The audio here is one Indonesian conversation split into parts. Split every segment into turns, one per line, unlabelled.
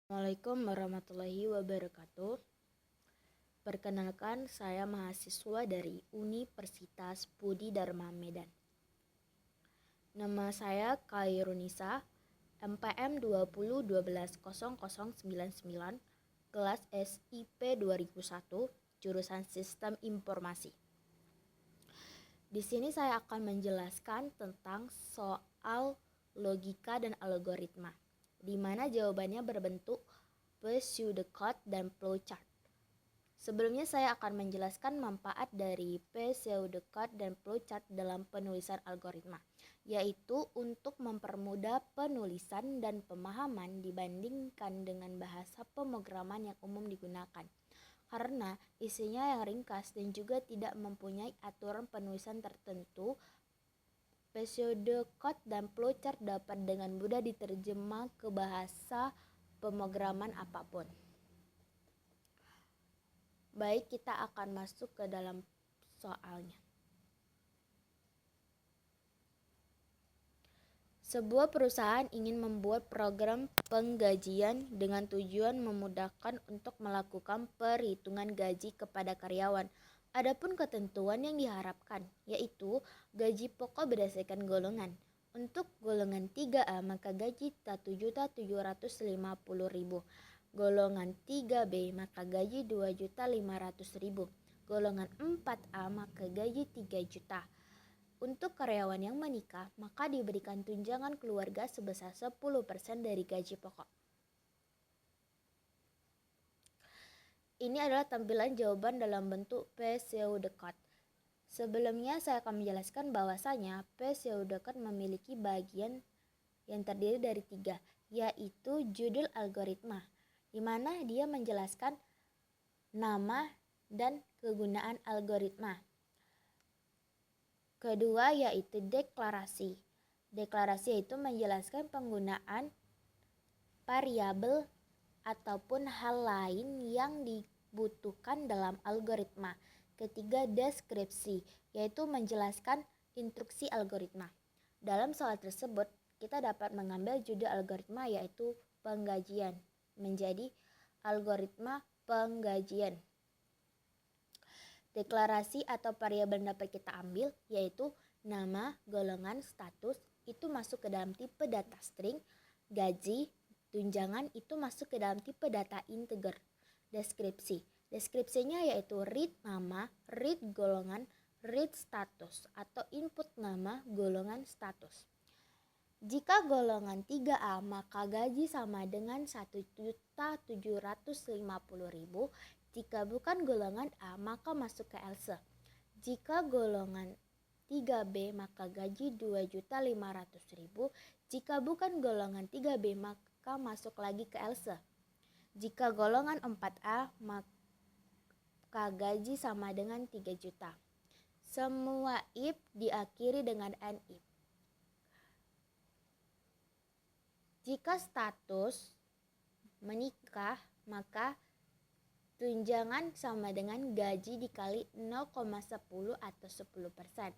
Assalamualaikum warahmatullahi wabarakatuh. Perkenalkan, saya mahasiswa dari Universitas Budi Dharma Medan. Nama saya Khairunisa, MPM 20120099, kelas SIP 2001, jurusan Sistem Informasi. Di sini saya akan menjelaskan tentang soal logika dan algoritma, di mana jawabannya berbentuk pseudocode dan flowchart. Sebelumnya saya akan menjelaskan manfaat dari pseudocode dan flowchart dalam penulisan algoritma, yaitu untuk mempermudah penulisan dan pemahaman dibandingkan dengan bahasa pemrograman yang umum digunakan, karena isinya yang ringkas dan juga tidak mempunyai aturan penulisan tertentu. Pseudocode dan flowchart dapat dengan mudah diterjemah ke bahasa pemrograman apapun. Baik, kita akan masuk ke dalam soalnya. Sebuah perusahaan ingin membuat program penggajian dengan tujuan memudahkan untuk melakukan perhitungan gaji kepada karyawan. Adapun ketentuan yang diharapkan, yaitu gaji pokok berdasarkan golongan. Untuk golongan 3A maka gaji 1.750.000. Golongan 3B maka gaji 2.500.000. Golongan 4A maka gaji 3 juta. Untuk karyawan yang menikah, maka diberikan tunjangan keluarga sebesar 10% dari gaji pokok. Ini adalah tampilan jawaban dalam bentuk pseudocode. Sebelumnya saya akan menjelaskan bahwasanya pseudocode memiliki bagian yang terdiri dari 3, yaitu judul algoritma, di mana dia menjelaskan nama dan kegunaan algoritma. Kedua yaitu deklarasi. Deklarasi itu menjelaskan penggunaan variabel ataupun hal lain yang dibutuhkan dalam algoritma. Ketiga, deskripsi, yaitu menjelaskan instruksi algoritma. Dalam soal tersebut, kita dapat mengambil judul algoritma yaitu penggajian menjadi algoritma penggajian. Deklarasi atau variabel yang dapat kita ambil yaitu nama, golongan, status itu masuk ke dalam tipe data string, gaji, tunjangan itu masuk ke dalam tipe data integer. Deskripsinya yaitu read nama, read golongan, read status atau input nama, golongan, status. Jika golongan 3A maka gaji sama dengan 1.750.000. Jika bukan golongan A maka masuk ke else. Jika golongan 3B maka gaji 2.500.000. Jika bukan golongan 3B maka masuk lagi ke else. Jika golongan 4A maka gaji sama dengan 3 juta. Semua if diakhiri dengan NIF. Jika status menikah maka tunjangan sama dengan gaji dikali 0,10 atau 10%.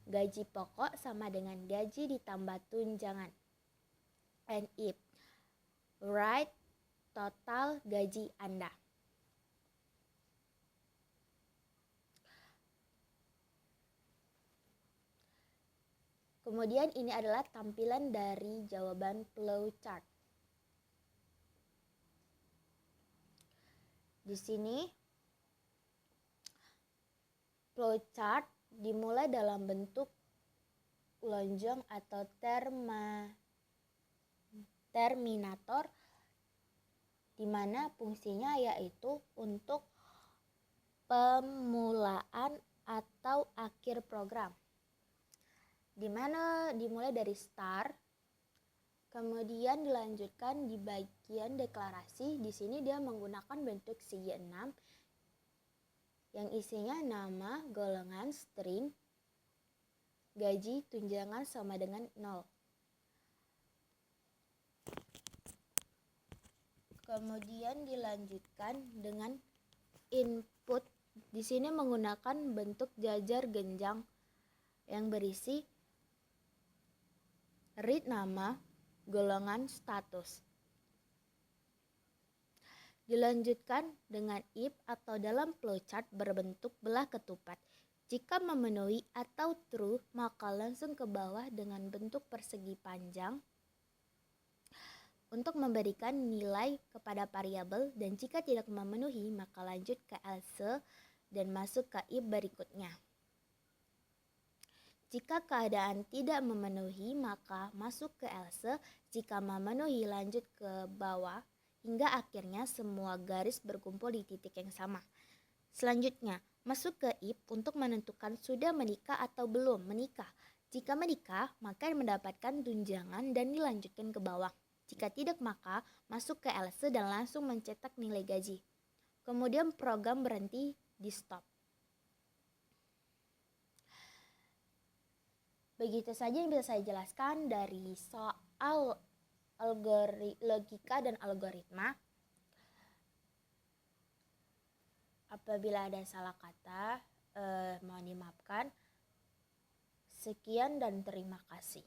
Gaji pokok sama dengan gaji ditambah tunjangan. And if write total gaji Anda. Kemudian ini adalah tampilan dari jawaban flowchart. Di sini flowchart dimulai dalam bentuk lonjong atau terminator, di mana fungsinya yaitu untuk pemulaan atau akhir program, di mana dimulai dari start. Kemudian dilanjutkan di bagian deklarasi. Di sini dia menggunakan bentuk segi 6 yang isinya nama, golongan, string, gaji, tunjangan sama dengan 0. Kemudian dilanjutkan dengan input. Di sini menggunakan bentuk jajar genjang yang berisi read nama, golongan, status. Dilanjutkan dengan if atau dalam flowchart berbentuk belah ketupat. Jika memenuhi atau true, maka langsung ke bawah dengan bentuk persegi panjang untuk memberikan nilai kepada variabel, dan jika tidak memenuhi maka lanjut ke else dan masuk ke if berikutnya. Jika keadaan tidak memenuhi maka masuk ke else, jika memenuhi lanjut ke bawah hingga akhirnya semua garis berkumpul di titik yang sama. Selanjutnya, masuk ke if untuk menentukan sudah menikah atau belum menikah. Jika menikah, maka mendapatkan tunjangan dan dilanjutkan ke bawah. Jika tidak, maka masuk ke else dan langsung mencetak nilai gaji. Kemudian program berhenti di stop. Begitu saja yang bisa saya jelaskan dari soal logika dan algoritma. Apabila ada salah kata, mohon dimaafkan. Sekian dan terima kasih.